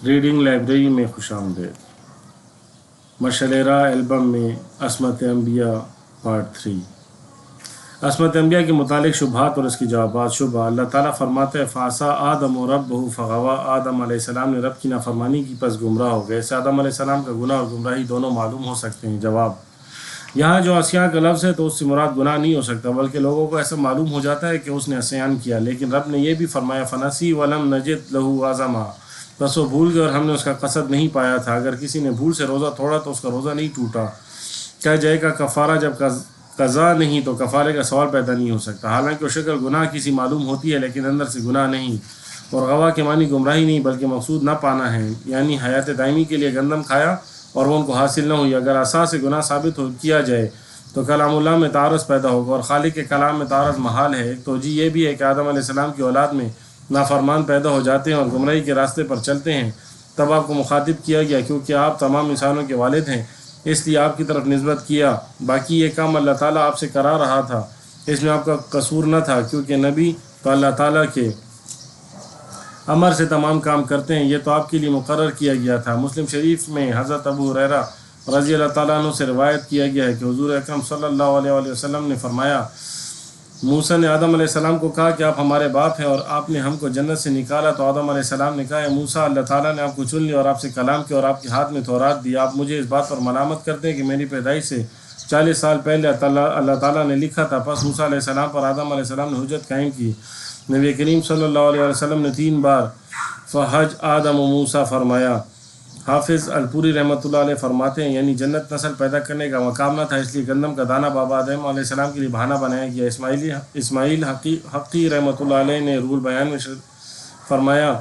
Reading library میں خوش آمدید۔ مشعل راہ البم میں عصمت انبیاء پارٹ 3۔ عصمت انبیاء کے متعلق شبہات اور اس کی جوابات۔ شبہ: اللہ تعالیٰ فرماتے ہیں فعصیٰ آدم ربہ فغویٰ، آدم علیہ السلام نے رب کی نافرمانی کی پس گمراہ ہو گئے۔ اس سے آدم علیہ السلام کا گناہ اور گمراہی دونوں معلوم ہو سکتے ہیں۔ جواب: یہاں جو عصیان کا لفظ ہے تو اس سے مراد گناہ نہیں ہو سکتا، بلکہ لوگوں کو ایسا معلوم ہو جاتا ہے کہ اس نے عصیان کیا، لیکن رب نے یہ بھی فرمایا فنسی ولم نجد لہ عزما، بس وہ بھول گئے اور ہم نے اس کا قصد نہیں پایا تھا۔ اگر کسی نے بھول سے روزہ توڑا تو اس کا روزہ نہیں ٹوٹا۔ کہا جائے گا کفارہ، جب قضا نہیں تو کفارے کا سوال پیدا نہیں ہو سکتا، حالانکہ وہ شکل گناہ کسی معلوم ہوتی ہے لیکن اندر سے گناہ نہیں۔ اور غوا کے معنی گمراہی نہیں بلکہ مقصود نہ پانا ہے، یعنی حیات دائمی کے لیے گندم کھایا اور وہ ان کو حاصل نہ ہوئی۔ اگر اساس سے گناہ ثابت کیا جائے تو کلام اللہ میں تعارض پیدا ہوگا اور خالق کے کلام میں تعارض محال ہے۔ ایک توجیہ یہ بھی ہے کہ آدم علیہ السلام کی اولاد میں نافرمان پیدا ہو جاتے ہیں اور گمراہی کے راستے پر چلتے ہیں، تب آپ کو مخاطب کیا گیا کیونکہ آپ تمام انسانوں کے والد ہیں، اس لیے آپ کی طرف نسبت کیا۔ باقی یہ کام اللہ تعالیٰ آپ سے کرا رہا تھا، اس میں آپ کا قصور نہ تھا، کیونکہ نبی تو اللہ تعالیٰ کے امر سے تمام کام کرتے ہیں، یہ تو آپ کے لیے مقرر کیا گیا تھا۔ مسلم شریف میں حضرت ابو ہریرہ رضی اللہ تعالیٰ عنہ سے روایت کیا گیا ہے کہ حضور اکرم صلی اللہ علیہ وآلہ وسلم نے فرمایا، موسیٰ نے آدم علیہ السلام کو کہا کہ آپ ہمارے باپ ہیں اور آپ نے ہم کو جنت سے نکالا، تو آدم علیہ السلام نے کہا اے موسیٰ، اللہ تعالیٰ نے آپ کو چن لیا اور آپ سے کلام کیا اور آپ کے ہاتھ میں تورات دی، آپ مجھے اس بات پر ملامت کرتے ہیں کہ میری پیدائش سے 40 سال پہلے اللہ تعالیٰ نے لکھا تھا۔ پس موسیٰ علیہ السلام پر آدم علیہ السلام نے حجت قائم کی۔ نبی کریم صلی اللہ علیہ وسلم نے 3 بار فحج آدم و موسیٰ فرمایا۔ حافظ الپوری رحمۃ اللہ علیہ فرماتے ہیں یعنی جنت نسل پیدا کرنے کا مقام نہ تھا، اس لیے گندم کا دانہ بابا آدم علیہ السلام کے لیے بہانہ بنایا گیا۔ اسماعیل حقی رحمۃ اللہ علیہ نے روح البیان میں فرمایا،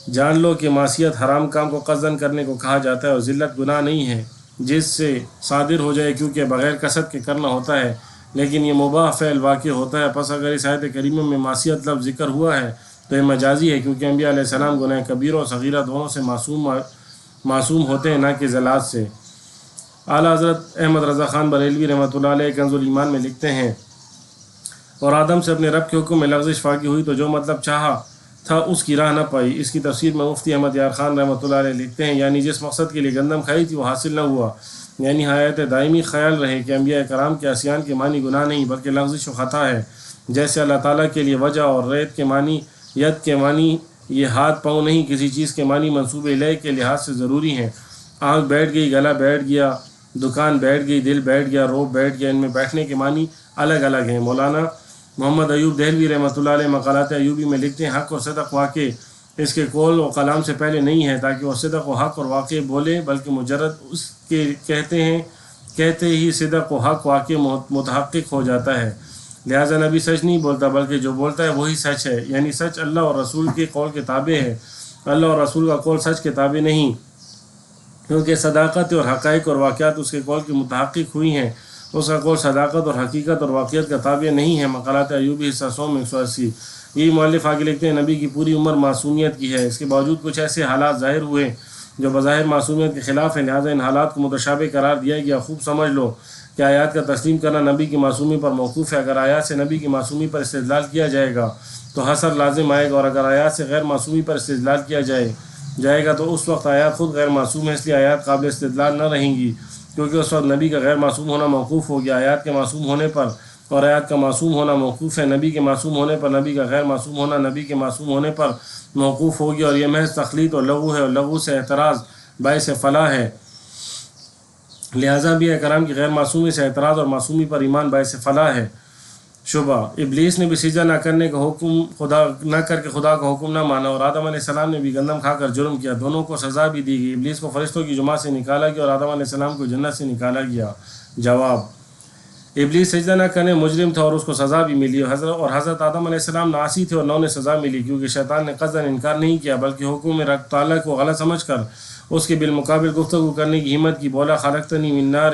جان لو کہ معصیت حرام کام کو قصداً کرنے کو کہا جاتا ہے اور ذلت گناہ نہیں ہے جس سے صادر ہو جائے، کیونکہ بغیر قصد کے کرنا ہوتا ہے، لیکن یہ مباح فعل واقع ہوتا ہے۔ پس اگر اس آیت کریمہ میں معصیت لفظ ذکر ہوا ہے تو یہ مجازی ہے، کیونکہ انبیاء علیہ السلام گناہ کبیرہ اور صغیرہ دونوں سے معصوم ہوتے ہیں، نہ کہ ذلات سے۔ اعلیٰ حضرت احمد رضا خان بریلوی رحمۃ اللہ علیہ کنز الایمان میں لکھتے ہیں، اور آدم سے اپنے رب کے حکم میں لغزش واقع ہوئی تو جو مطلب چاہا تھا اس کی راہ نہ پائی۔ اس کی تفسیر میں مفتی احمد یار خان رحمۃ اللہ علیہ لکھتے ہیں، یعنی جس مقصد کے لیے گندم کھائی تھی وہ حاصل نہ ہوا، یعنی حیات دائمی۔ خیال رہے کہ انبیاء کرام کے عصیان کے معنی گناہ نہیں بلکہ لغزش و خطا ہے، جیسے اللہ تعالیٰ کے لیے وجہ اور ریت کے معنی ید کے معنی یہ ہاتھ پاؤں نہیں، کسی چیز کے معنی منصوب الیہ کے لحاظ سے ضروری ہیں۔ آنکھ بیٹھ گئی، گلا بیٹھ گیا، دکان بیٹھ گئی، دل بیٹھ گیا، روب بیٹھ گیا، ان میں بیٹھنے کے معنی الگ الگ ہیں۔ مولانا محمد ایوب دہلوی رحمۃ اللہ علیہ مقالات ایوبی میں لکھتے ہیں، حق اور صدق واقع اس کے قول و کلام سے پہلے نہیں ہے تاکہ وہ صدق و حق اور واقع بولے، بلکہ مجرد اس کے کہتے ہی صدق و حق واقع متحقق ہو جاتا ہے۔ لہٰذا نبی سچ نہیں بولتا بلکہ جو بولتا ہے وہی سچ ہے، یعنی سچ اللہ اور رسول کے قول کے تابع ہے، اللہ اور رسول کا قول سچ کے تابع نہیں، کیونکہ صداقت اور حقائق اور واقعات اس کے قول کی متحقق ہوئی ہیں، اس کا قول صداقت اور حقیقت اور واقعیت کا تابع نہیں ہے۔ مقالات ایوبی حصہ 100 میں 180۔ یہی مؤلف آگے لکھتے ہیں، نبی کی پوری عمر معصومیت کی ہے، اس کے باوجود کچھ ایسے حالات ظاہر ہوئے جو بظاہر معصومیت کے خلاف ہیں، لہٰذا ان حالات کو متشابہ قرار دیا گیا۔ خوب سمجھ لو کہ آیات کا تسلیم کرنا نبی کی معصومی پر موقوف ہے۔ اگر آیات سے نبی کی معصومی پر استدلال کیا جائے گا تو حصر لازم آئے گا، اور اگر آیات سے غیر معصومی پر استدلال کیا جائے گا تو اس وقت آیات خود غیر معصوم ہے، اس لیے آیات قابل استدلال نہ رہیں گی، کیونکہ اس وقت نبی کا غیر معصوم ہونا موقوف ہو گیا۔ آیات کے معصوم ہونے پر اور آیات کا معصوم ہونا موقوف ہے، نبی کے معصوم ہونے پر نبی کا غیر معصوم ہونا نبی کے معصوم ہونے پر موقوف ہو گیا، اور یہ محض تخلیط اور لغو ہے، اور لغو سے اعتراض باعث فلاح ہے۔ لہٰذا انبیاء کرام کی غیر معصومی سے اعتراض اور معصومی پر ایمان باعث فلاح ہے۔ شبہ: ابلیس نے بھی سجدہ نہ کر کے خدا کا حکم نہ مانا، اور آدم علیہ السلام نے بھی گندم کھا کر جرم کیا، دونوں کو سزا بھی دی گئی۔ ابلیس کو فرشتوں کی جماعت سے نکالا گیا اور آدم علیہ السلام کو جنت سے نکالا گیا۔ جواب: ابلیس سجدہ نہ کرنے مجرم تھا اور اس کو سزا بھی ملی، اور حضرت آدم علیہ السلام ناصی تھے اور انہیں سزا ملی، کیونکہ شیطان نے قصداً انکار نہیں کیا بلکہ حکم رب تعالیٰ کو غلط سمجھ کر اس کے بالمقابل گفتگو کرنے کی ہمت کی۔ بولا خلقتنی من نار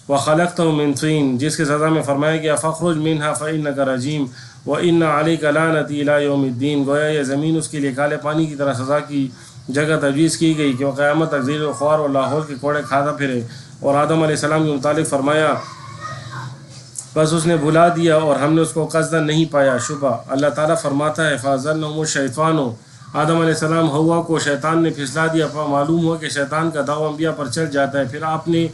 وخلقتہ من طین، جس کے سزا میں فرمایا گیا فاخرج منہا فإنک رجیم وإن علیک لعنتی الی یوم الدین۔ گویا یہ زمین اس کے لیے کالے پانی کی طرح سزا کی جگہ تجویز کی گئی کہ وہ قیامت تک ذیل و خوار اور لاہور کے کوڑے کھاتا پھرے۔ اور آدم علیہ السلام کے متعلق فرمایا، بس اس نے بھلا دیا اور ہم نے اس کو قصداً نہیں پایا۔ شبہ: اللہ تعالیٰ فرماتا ہے فَأَزَلَّهُمُ الشَّيْطَانُ آدم علیہ السلام ہوا کو شیطان نے پھسلا دیا، معلوم ہوا کہ شیطان کا دعویٰ انبیاء پر چل جاتا ہے، پھر آپ نے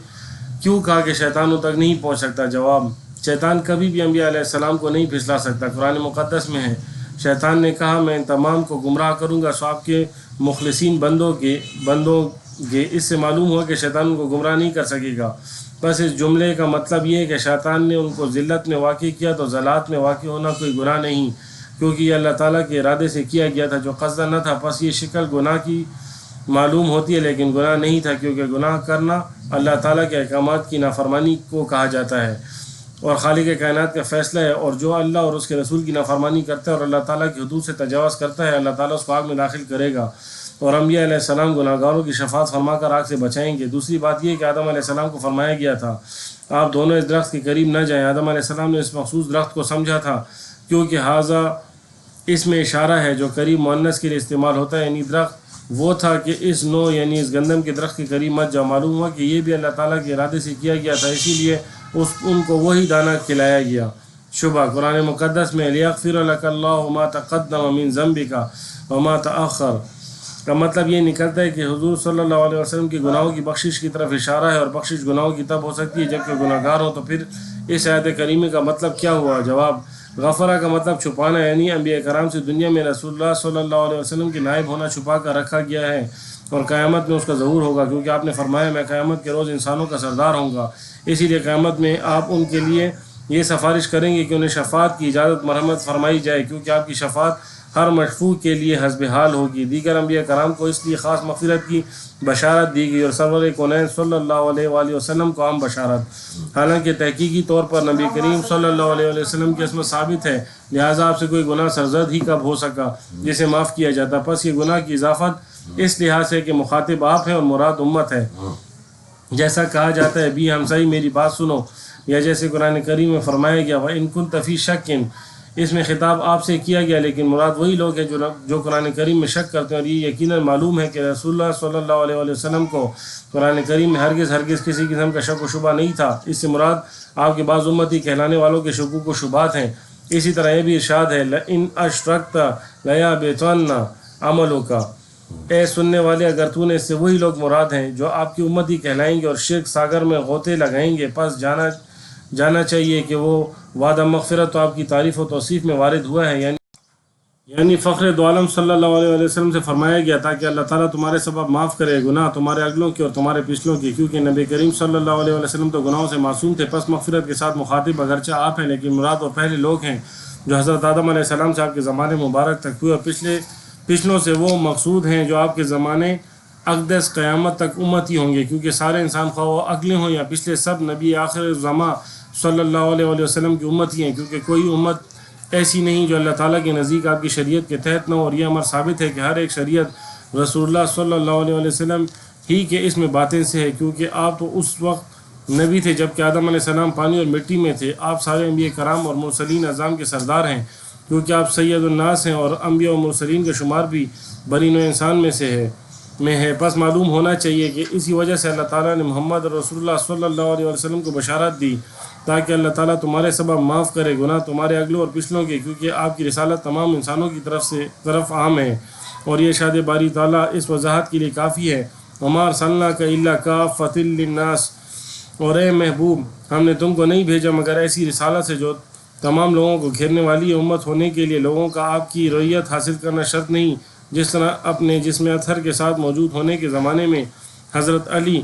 کیوں کہا کہ شیطانوں تک نہیں پہنچ سکتا؟ جواب: شیطان کبھی بھی انبیاء علیہ السلام کو نہیں پھسلا سکتا۔ قرآن مقدس میں ہے، شیطان نے کہا میں ان تمام کو گمراہ کروں گا سو آپ کے مخلصین بندوں کے اس سے معلوم ہوا کہ شیطان ان کو گمراہ نہیں کر سکے گا۔ بس اس جملے کا مطلب یہ ہے کہ شیطان نے ان کو ذلت میں واقع کیا تو ذلات میں واقع ہونا کوئی گناہ نہیں، کیونکہ یہ اللہ تعالیٰ کے ارادے سے کیا گیا تھا جو قصدن نہ تھا۔ پس یہ شکل گناہ کی معلوم ہوتی ہے لیکن گناہ نہیں تھا، کیونکہ گناہ کرنا اللہ تعالیٰ کے احکامات کی نافرمانی کو کہا جاتا ہے اور خالق کائنات کا فیصلہ ہے، اور جو اللہ اور اس کے رسول کی نافرمانی کرتا ہے اور اللہ تعالیٰ کی حدود سے تجاوز کرتا ہے، اللہ تعالیٰ اس کو آگ میں داخل کرے گا، اور انبیاء علیہ السلام گناہ گاروں کی شفاعت فرما کر آگ سے بچائیں گے۔ دوسری بات یہ ہے کہ آدم علیہ السلام کو فرمایا گیا تھا آپ دونوں اس درخت کے قریب نہ جائیں۔ آدم علیہ السلام نے اس مخصوص درخت کو سمجھا تھا کیونکہ حاذا اس میں اشارہ ہے جو قریب مؤنث کے لیے استعمال ہوتا ہے، یعنی درخت وہ تھا کہ اس نو یعنی اس گندم کے درخت کے قریب مت جاؤ۔ معلوم ہوا کہ یہ بھی اللہ تعالیٰ کے ارادے سے کیا گیا تھا، اسی لیے ان کو وہی دانہ کھلایا گیا۔ شبہ قرآن مقدس میں لیغفر لک اللہ ما تقدم من ذنبک وما تأخر کا مطلب یہ نکلتا ہے کہ حضور صلی اللہ علیہ وسلم کے گناہوں کی بخشش کی طرف اشارہ ہے، اور بخشش گناہوں کی تب ہو سکتی ہے جبکہ گناہ گار ہوں۔ تو پھر اس آیت کریمہ کا مطلب کیا ہوا؟ جواب: غفرہ کا مطلب چھپانا، یعنی انبیاء کرام سے دنیا میں رسول اللہ صلی اللہ علیہ وسلم کے نائب ہونا چھپا کر رکھا گیا ہے، اور قیامت میں اس کا ظہور ہوگا، کیونکہ آپ نے فرمایا میں قیامت کے روز انسانوں کا سردار ہوں گا، اسی لیے قیامت میں آپ ان کے لیے یہ سفارش کریں گے کہ انہیں شفاعت کی اجازت مرحمت فرمائی جائے، کیونکہ آپ کی شفاعت ہر مشفوع کے لیے حسب حال ہوگی۔ دیگر انبیاء کرام کو اس لیے خاص مغفرت کی بشارت دی گئی اور سرور کونین صلی اللہ علیہ وآلہ وسلم کو عام بشارت۔ حالانکہ تحقیقی طور پر نبی کریم صلی اللہ علیہ وآلہ وسلم کی عصمت ثابت ہے، لہٰذا آپ سے کوئی گناہ سرزد ہی کب ہو سکا جسے معاف کیا جاتا؟ پس یہ گناہ کی اضافت اس لحاظ سے کہ مخاطب آپ ہیں اور مراد امت ہے، جیسا کہا جاتا ہے بھی ہمسائی میری بات سنو، یا جیسے قرآن کریم میں فرمایا گیا وَإِن كُنتَ فِي شَكٍ، اس میں خطاب آپ سے کیا گیا، لیکن مراد وہی لوگ ہیں جو قرآن کریم میں شک کرتے ہیں، اور یہ یقیناً معلوم ہے کہ رسول اللہ صلی اللہ علیہ وآلہ وسلم کو قرآن کریم میں ہرگز کسی قسم کا شک و شبہ نہیں تھا۔ اس سے مراد آپ کے بعض امتی کہلانے والوں کے شکوک و شبہات ہیں۔ اسی طرح یہ بھی ارشاد ہے لَإِنْ أَشْرَكْتَ لَيَحْبَطَنَّ عَمَلُكَ، اے سننے والے اگر تو نے، اس سے وہی لوگ مراد ہیں جو آپ کی امتی کہلائیں گے اور شرک ساگر میں غوطے لگائیں گے۔ پس جانا چاہیے کہ وہ وعدہ مغفرت تو آپ کی تعریف و توصیف میں وارد ہوا ہے، یعنی فخر دو عالم صلی اللہ علیہ وآلہ وسلم سے فرمایا گیا تاکہ اللہ تعالیٰ تمہارے سبب معاف کرے گناہ تمہارے اگلوں کے اور تمہارے پچھلوں کے، کیونکہ نبی کریم صلی اللہ علیہ وآلہ وسلم تو گناہوں سے معصوم تھے۔ پس مغفرت کے ساتھ مخاطب اگرچہ آپ ہیں لیکن مراد وہ پہلے لوگ ہیں جو حضرت آدم علیہ السلام سے آپ کے زمانے مبارک تک ہوئے، اور پچھلوں سے وہ مقصود ہیں جو آپ کے زمانے اقدس قیامت تک امتی ہوں گے، کیونکہ سارے انسان خواہ وہ اگلے ہوں یا پچھلے سب نبی آخر زماں صلی اللہ علیہ وآلہ وسلم کی امتی ہیں، کیونکہ کوئی امت ایسی نہیں جو اللہ تعالیٰ کے نزدیک آپ کی شریعت کے تحت نہ ہو، اور یہ امر ثابت ہے کہ ہر ایک شریعت رسول اللہ صلی اللہ علیہ وآلہ وسلم ہی کے اس میں باطن سے ہے، کیونکہ آپ تو اس وقت نبی تھے جبکہ آدم علیہ السلام پانی اور مٹی میں تھے۔ آپ سارے انبیاء کرام اور مرسلین اعظام کے سردار ہیں، کیونکہ آپ سید الناس ہیں، اور انبیاء و مرسلین کا شمار بھی بنی نوع انسان میں ہے۔ پس معلوم ہونا چاہیے کہ اسی وجہ سے اللہ تعالیٰ نے محمد رسول اللہ صلی اللہ علیہ وسلم کو بشارت دی تاکہ اللہ تعالیٰ تمہارے سبب معاف کرے گناہ تمہارے اگلوں اور پچھلوں کے، کیونکہ آپ کی رسالت تمام انسانوں کی طرف عام ہے، اور یہ ارشاد باری تعالیٰ اس وضاحت کے لیے کافی ہے وَمَا أَرْسَلْنَاكَ إِلَّا كَافَّةً لِلنَّاسِ، اور اے محبوب ہم نے تم کو نہیں بھیجا مگر ایسی رسالت سے جو تمام لوگوں کو گھیرنے والی امت ہونے کے لیے لوگوں کا آپ کی رعیت حاصل کرنا شرط نہیں، جس طرح اپنے جسم اطہر کے ساتھ موجود ہونے کے زمانے میں حضرت علی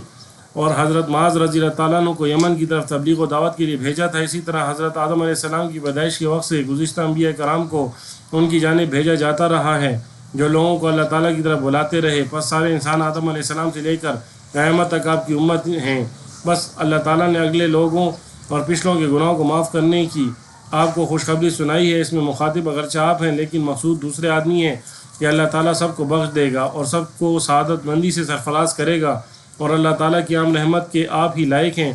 اور حضرت معاذ رضی اللہ تعالیٰ عنہ کو یمن کی طرف تبلیغ و دعوت کے لیے بھیجا تھا، اسی طرح حضرت آدم علیہ السلام کی پیدائش کے وقت سے گزشتہ انبیاء کرام کو ان کی جانب بھیجا جاتا رہا ہے جو لوگوں کو اللہ تعالیٰ کی طرف بلاتے رہے۔ پس سارے انسان آدم علیہ السلام سے لے کر قیامت تک آپ کی امت ہیں۔ بس اللہ تعالیٰ نے اگلے لوگوں اور پچھلوں کے گناہوں کو معاف کرنے کی آپ کو خوشخبری سنائی ہے، اس میں مخاطب اگرچہ آپ ہیں لیکن مقصود دوسرے آدمی ہیں کہ اللہ تعالیٰ سب کو بخش دے گا اور سب کو سعادت مندی سے سرفراز کرے گا، اور اللہ تعالیٰ کی عام رحمت کے آپ ہی لائق ہیں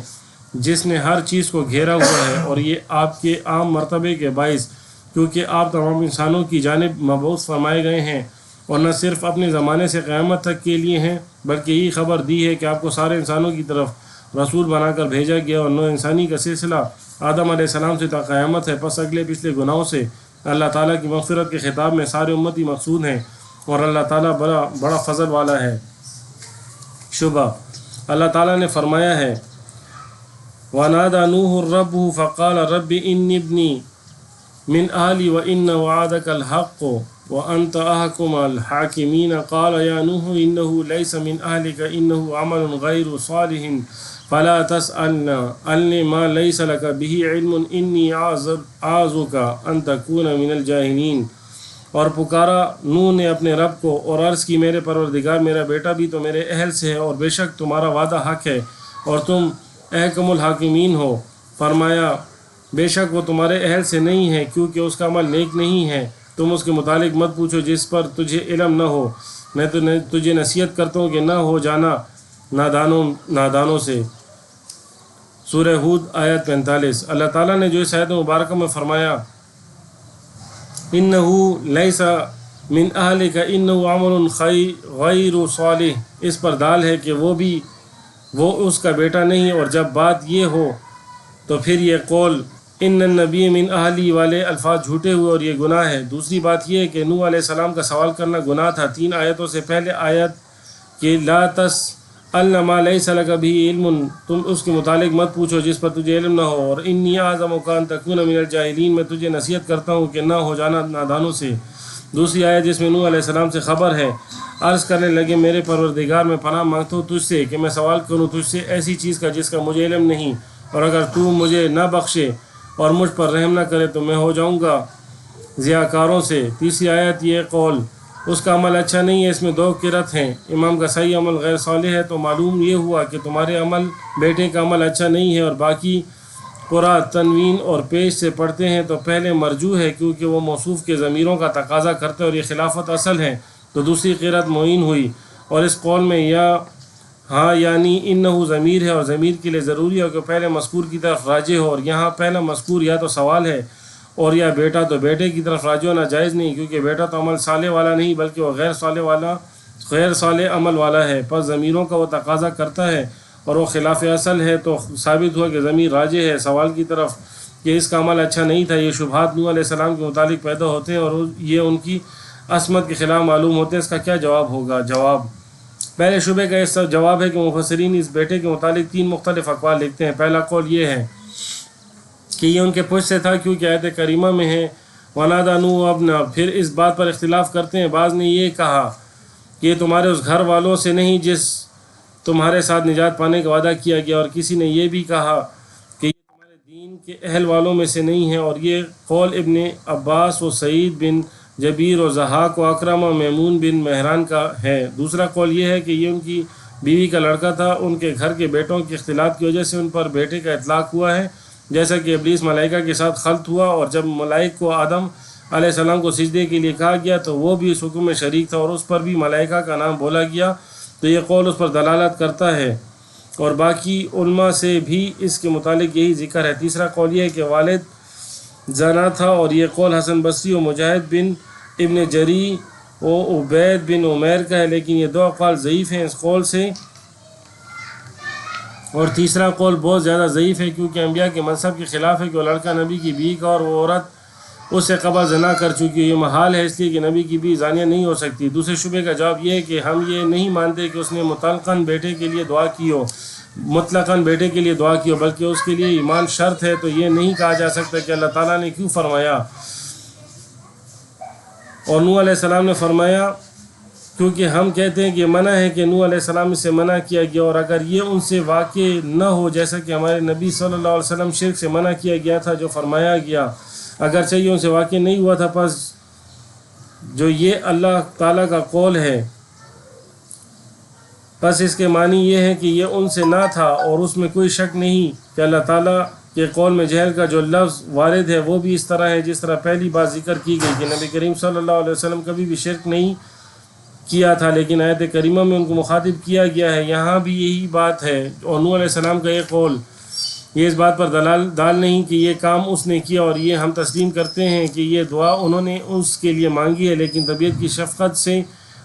جس نے ہر چیز کو گھیرا ہوا ہے، اور یہ آپ کے عام مرتبے کے باعث کیونکہ آپ تمام انسانوں کی جانب مبعوث فرمائے گئے ہیں، اور نہ صرف اپنے زمانے سے قیامت تک کے لیے ہیں بلکہ یہی خبر دی ہے کہ آپ کو سارے انسانوں کی طرف رسول بنا کر بھیجا گیا، اور نو انسانی کا سلسلہ آدم علیہ السلام سے تا قیامت ہے۔ پس اگلے پچھلے گناہوں سے اللہ تعالیٰ کی مغفرت کے خطاب میں سارے امتی مقصود ہیں، اور اللہ تعالیٰ بڑا فضل والا ہے۔ شبہ، اللہ تعالیٰ نے فرمایا ہے وَنَادَى نُوحٌ رَبَّهُ فَقَالَ رَبِّ إِنِّ ابْنِي مِنْ أَهْلِي وَإِنَّ وَعْدَكَ الْحَقُّ وَأَنْتَ أَحْكَمُ الْحَاكِمِينَ قَالَ يَا نُوحُ إِنَّهُ لَيْسَ مِنْ أَهْلِكَ إِنَّهُ عَمَلٌ غَيْرُ صَالِحٍ فَلَا تَسْأَلْنِ عَنْ مَا لَيْسَ لَكَ بِهِ عِلْمٌ إِنِّي أَعِظُكَ أَنْ تَكُونَ مِنَ الْجَاهِلِينَ۔ اور پکارا نوح نے اپنے رب کو اور عرض کی میرے پروردگار میرا بیٹا بھی تو میرے اہل سے ہے اور بے شک تمہارا وعدہ حق ہے اور تم احکم الحاکمین ہو۔ فرمایا بے شک وہ تمہارے اہل سے نہیں ہے کیونکہ اس کا عمل نیک نہیں ہے، تم اس کے متعلق مت پوچھو جس پر تجھے علم نہ ہو، میں تجھے نصیحت کرتا ہوں کہ نہ ہو جانا نادانوں سے۔ سورہ ہود آیت 45۔ اللہ تعالیٰ نے جو اس آیت مبارکہ میں فرمایا انہو لیس من اہلک انہو عمل غیر صالح، اس پر دال ہے کہ وہ اس کا بیٹا نہیں، اور جب بات یہ ہو تو پھر یہ قول ان النبی من اہلی والے الفاظ جھوٹے ہوئے اور یہ گناہ ہے۔ دوسری بات یہ ہے کہ نوح علیہ السلام کا سوال کرنا گناہ تھا۔ 3 آیتوں سے پہلے آیت کہ لا تسألن ما لیس لک بہ علم، تم اس کے متعلق مت پوچھو جس پر تجھے علم نہ ہو، اور انی اعظمک ان تکون من الجاہلین، میں تجھے نصیحت کرتا ہوں کہ نہ ہو جانا نادانوں سے۔ دوسری آیت جس میں نوح علیہ السلام سے خبر ہے، عرض کرنے لگے میرے پروردگار میں پناہ مانگتا ہوں تجھ سے کہ میں سوال کروں تجھ سے ایسی چیز کا جس کا مجھے علم نہیں، اور اگر تو مجھے نہ بخشے اور مجھ پر رحم نہ کرے تو میں ہو جاؤں گا ضیاءکاروں سے۔ تیسری آیت یہ قول اس کا عمل اچھا نہیں ہے، اس میں 2 قرأت ہیں۔ امام کا صحیح عمل غیر صالح ہے، تو معلوم یہ ہوا کہ تمہارے بیٹے کا عمل اچھا نہیں ہے، اور باقی قرأ تنوین اور پیش سے پڑھتے ہیں تو پہلے مرجوح ہے کیونکہ وہ موصوف کے ضمیروں کا تقاضا کرتے اور یہ خلافت اصل ہے، تو دوسری قرأت معین ہوئی۔ اور اس قول میں یا ہاں یعنی انہو ضمیر ہے، اور ضمیر کے لیے ضروری ہے کہ پہلے مذکور کی طرف راجع ہو، اور یہاں پہلا مذکور یا تو سوال ہے اور یا بیٹا، تو بیٹے کی طرف راجع ہونا جائز نہیں کیونکہ بیٹا تو عمل صالح والا نہیں بلکہ وہ غیر صالح عمل والا ہے، پس ضمیروں کا وہ تقاضا کرتا ہے اور وہ خلاف اصل ہے، تو ثابت ہوا کہ ضمیر راجع ہے سوال کی طرف کہ اس کا عمل اچھا نہیں تھا۔ یہ شبہات نوح علیہ السلام کے متعلق پیدا ہوتے ہیں اور یہ ان کی عصمت کے خلاف معلوم ہوتے ہیں۔ اس کا کیا جواب ہوگا؟ جواب، پہلے شبہ کا اس جواب ہے کہ مفسرین اس بیٹے کے متعلق 3 مختلف اقوال لکھتے ہیں۔ پہلا قول یہ ہے کہ یہ ان کے پشت سے تھا کیونکہ آیت کریمہ میں ہے وَنَادَى نُوحٌ ابْنَهُ۔ پھر اس بات پر اختلاف کرتے ہیں، بعض نے یہ کہا کہ یہ تمہارے اس گھر والوں سے نہیں جس تمہارے ساتھ نجات پانے کا وعدہ کیا گیا، اور کسی نے یہ بھی کہا کہ یہ تمہارے دین کے اہل والوں میں سے نہیں ہے، اور یہ قول ابن عباس و سعید بن جبیر و ضحاک و اکرم و میمون بن مہران کا ہے۔ دوسرا قول یہ ہے کہ یہ ان کی بیوی کا لڑکا تھا، ان کے گھر کے بیٹوں کے اختلاط کی وجہ سے ان پر بیٹے کا اطلاق ہوا ہے، جیسا کہ ابلیس ملائکہ کے ساتھ خلط ہوا، اور جب ملائک کو آدم علیہ السلام کو سجدے کے لیے کہا گیا تو وہ بھی اس حکم میں شریک تھا اور اس پر بھی ملائکہ کا نام بولا گیا، تو یہ قول اس پر دلالت کرتا ہے، اور باقی علماء سے بھی اس کے متعلق یہی ذکر ہے۔ تیسرا قول یہ ہے کہ والد زنا تھا، اور یہ قول حسن بصری و مجاہد بن ابن جری و عبید بن عمیر کا ہے، لیکن یہ 2 اقوال ضعیف ہیں اس قول سے، اور تیسرا قول بہت زیادہ ضعیف ہے کیونکہ انبیاء کے منصب کے خلاف ہے کہ وہ لڑکا نبی کی بیوی کا اور وہ عورت اس سے قبل زنا کر چکی ہے، یہ محال ہے اس لیے کہ نبی کی بیوی زانیہ نہیں ہو سکتی۔ دوسرے شبے کا جواب یہ ہے کہ ہم یہ نہیں مانتے کہ اس نے مطلقاً بیٹے کے لیے دعا کی ہو، بلکہ اس کے لیے ایمان شرط ہے، تو یہ نہیں کہا جا سکتا کہ اللہ تعالیٰ نے کیوں فرمایا۔ اور نوح علیہ السلام نے فرمایا کیونکہ ہم کہتے ہیں کہ منع ہے کہ نوح علیہ السلام سے منع کیا گیا، اور اگر یہ ان سے واقع نہ ہو جیسا کہ ہمارے نبی صلی اللہ علیہ وسلم شرک سے منع کیا گیا تھا جو فرمایا گیا، اگرچہ یہ ان سے واقع نہیں ہوا تھا، پس جو یہ اللہ تعالیٰ کا قول ہے پس اس کے معنی یہ ہے کہ یہ ان سے نہ تھا، اور اس میں کوئی شک نہیں کہ اللہ تعالیٰ کے قول میں جہل کا جو لفظ وارد ہے وہ بھی اس طرح ہے جس طرح پہلی بات ذکر کی گئی کہ نبی کریم صلی اللہ علیہ وسلم کبھی بھی شرک نہیں کیا تھا، لیکن آیت کریمہ میں ان کو مخاطب کیا گیا ہے، یہاں بھی یہی بات ہے۔ اور نوح علیہ السلام کا یہ قول یہ اس بات پر دال نہیں کہ یہ کام اس نے کیا، اور یہ ہم تسلیم کرتے ہیں کہ یہ دعا انہوں نے اس کے لیے مانگی ہے، لیکن طبیعت کی شفقت سے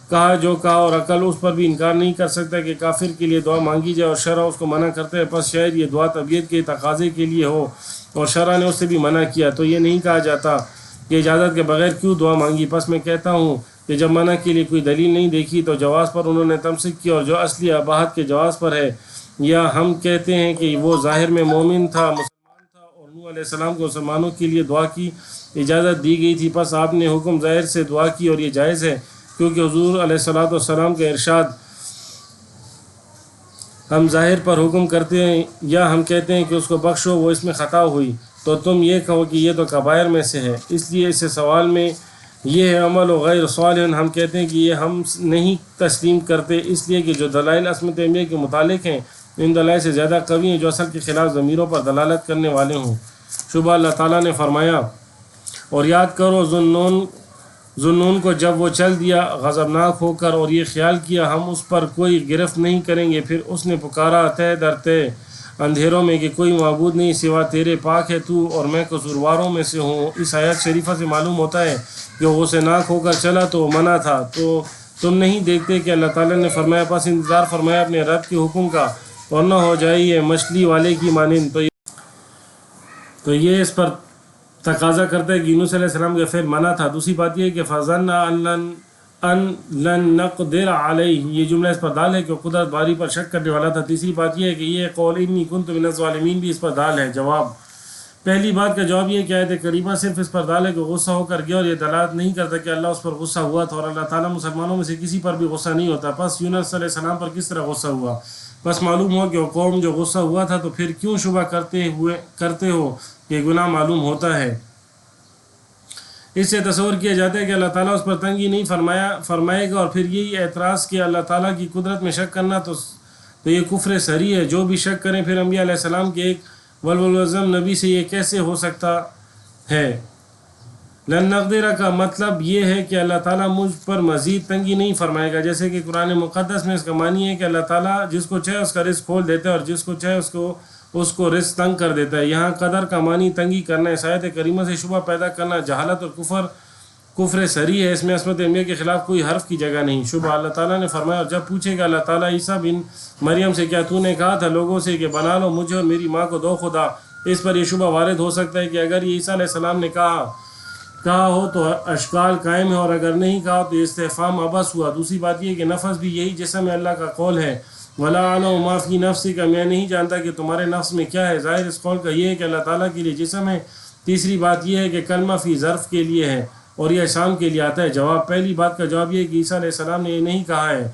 کہا جو کہا، اور عقل اس پر بھی انکار نہیں کر سکتا کہ کافر کے لیے دعا مانگی جائے اور شرع اس کو منع کرتا ہے، پس شاید یہ دعا طبیعت کے تقاضے کے لیے ہو اور شرع نے اس سے بھی منع کیا، تو یہ نہیں کہا جاتا کہ اجازت کے بغیر کیوں دعا مانگی۔ پس میں کہتا ہوں کہ جب منع کے لیے کوئی دلیل نہیں دیکھی تو جواز پر انہوں نے تمسک کیا، اور جو اصلی اباحت کے جواز پر ہے، یا ہم کہتے ہیں کہ وہ ظاہر میں مومن تھا، مسلمان تھا، اور نوح علیہ السلام کو مسلمانوں کے لیے دعا کی اجازت دی گئی تھی، پس آپ نے حکم ظاہر سے دعا کی، اور یہ جائز ہے کیونکہ حضور علیہ السلام کا ارشاد ہم ظاہر پر حکم کرتے ہیں، یا ہم کہتے ہیں کہ اس کو بخشو، وہ اس میں خطا ہوئی تو تم یہ کہو کہ یہ تو کبائر میں سے ہے، اس لیے اس سوال میں یہ ہے عمل و غیر صالح، ہم کہتے ہیں کہ یہ ہم نہیں تسلیم کرتے، اس لیے کہ جو دلائل عصمت انبیاء کے متعلق ہیں ان دلائل سے زیادہ قوی ہیں جو اصل کے خلاف ضمیروں پر دلالت کرنے والے ہوں۔ شبہ اللہ تعالیٰ نے فرمایا، اور یاد کرو ذنون کو جب وہ چل دیا غضبناک ہو کر، اور یہ خیال کیا ہم اس پر کوئی گرفت نہیں کریں گے، پھر اس نے پکارا تہ در تہ اندھیروں میں کہ کوئی معبود نہیں سوا تیرے، پاک ہے تو اور میں قصورواروں میں سے ہوں۔ اس آیت شریفہ سے معلوم ہوتا ہے کہ وہ غصے ناک ہو کر چلا تو منع تھا، تو تم نہیں دیکھتے کہ اللہ تعالیٰ نے فرمایا پس انتظار فرمایا اپنے رب کے حکم کا، اور نہ ہو جائے یہ مچھلی والے کی مانند۔ تو یہ اس پر تقاضا کرتا ہے کہ یونس علیہ السلام کا فعل منع تھا۔ دوسری بات یہ ہے کہ فَظَنَّ ان لن نقدر علیہ، یہ جملہ اس پر دال ہے کہ قدرت باری پر شک کرنے والا تھا۔ تیسری بات یہ ہے کہ یہ قول انی کنت من الظالمین بھی اس پر دال ہے۔ جواب، پہلی بات کا جواب یہ ہے کہ آیت کریمہ صرف اس پر دال ہے کہ غصہ ہو کر گیا، اور یہ دلالت نہیں کرتا کہ اللہ اس پر غصہ ہوا تھا، اور اللہ تعالیٰ مسلمانوں میں سے کسی پر بھی غصہ نہیں ہوتا۔ پس یونس علیہ السلام پر کس طرح غصہ ہوا؟ بس معلوم ہو کہ وہ قوم جو غصہ ہوا تھا، تو پھر کیوں شبہ کرتے ہو کہ گناہ معلوم ہوتا ہے؟ اس سے تصور کیا جاتا ہے کہ اللہ تعالیٰ اس پر تنگی نہیں فرمائے گا، اور پھر یہی اعتراض کہ اللہ تعالیٰ کی قدرت میں شک کرنا تو یہ کفر صریح ہے۔ جو بھی شک کریں پھر انبیاء علیہ السلام کے ایک ولولعظم نبی سے یہ کیسے ہو سکتا ہے؟ لن نقدر کا مطلب یہ ہے کہ اللہ تعالیٰ مجھ پر مزید تنگی نہیں فرمائے گا، جیسے کہ قرآن مقدس میں اس کا معنی ہے کہ اللہ تعالیٰ جس کو چاہے اس کا رزق کھول دیتا ہے، اور جس کو چاہے اس کو رزق تنگ کر دیتا ہے۔ یہاں قدر کا معنی تنگی کرنا ہے۔ آیت کریمہ سے شبہ پیدا کرنا جہالت اور کفر صریح ہے، اس میں عصمت انبیاء کے خلاف کوئی حرف کی جگہ نہیں۔ شبہ، اللہ تعالیٰ نے فرمایا، اور جب پوچھے گا اللہ تعالیٰ عیسیٰ بن مریم سے، کیا تو نے کہا تھا لوگوں سے کہ بنا لو مجھے اور میری ماں کو دو خدا؟ اس پر یہ شبہ وارد ہو سکتا ہے کہ اگر یہ عیسیٰ علیہ السلام نے کہا ہو تو اشکال قائم ہے، اور اگر نہیں کہا تو استفہام عبث ہوا۔ دوسری بات یہ کہ نفس بھی یہی جسم ہے، اللہ کا قول ہے وَلَا أَعْلَمُ مَا فِي نَفْسِكَ، میں نہیں جانتا کہ تمہارے نفس میں کیا ہے۔ ظاہر اس قول کا یہ ہے کہ اللہ تعالیٰ کے لیے جسم ہے۔ تیسری بات یہ ہے کہ کلمہ فی ظرف کے لیے ہے، اور یہ شام کے لیے آتا ہے۔ جواب، پہلی بات کا جواب یہ ہے کہ عیسیٰ علیہ السلام نے یہ نہیں کہا ہے،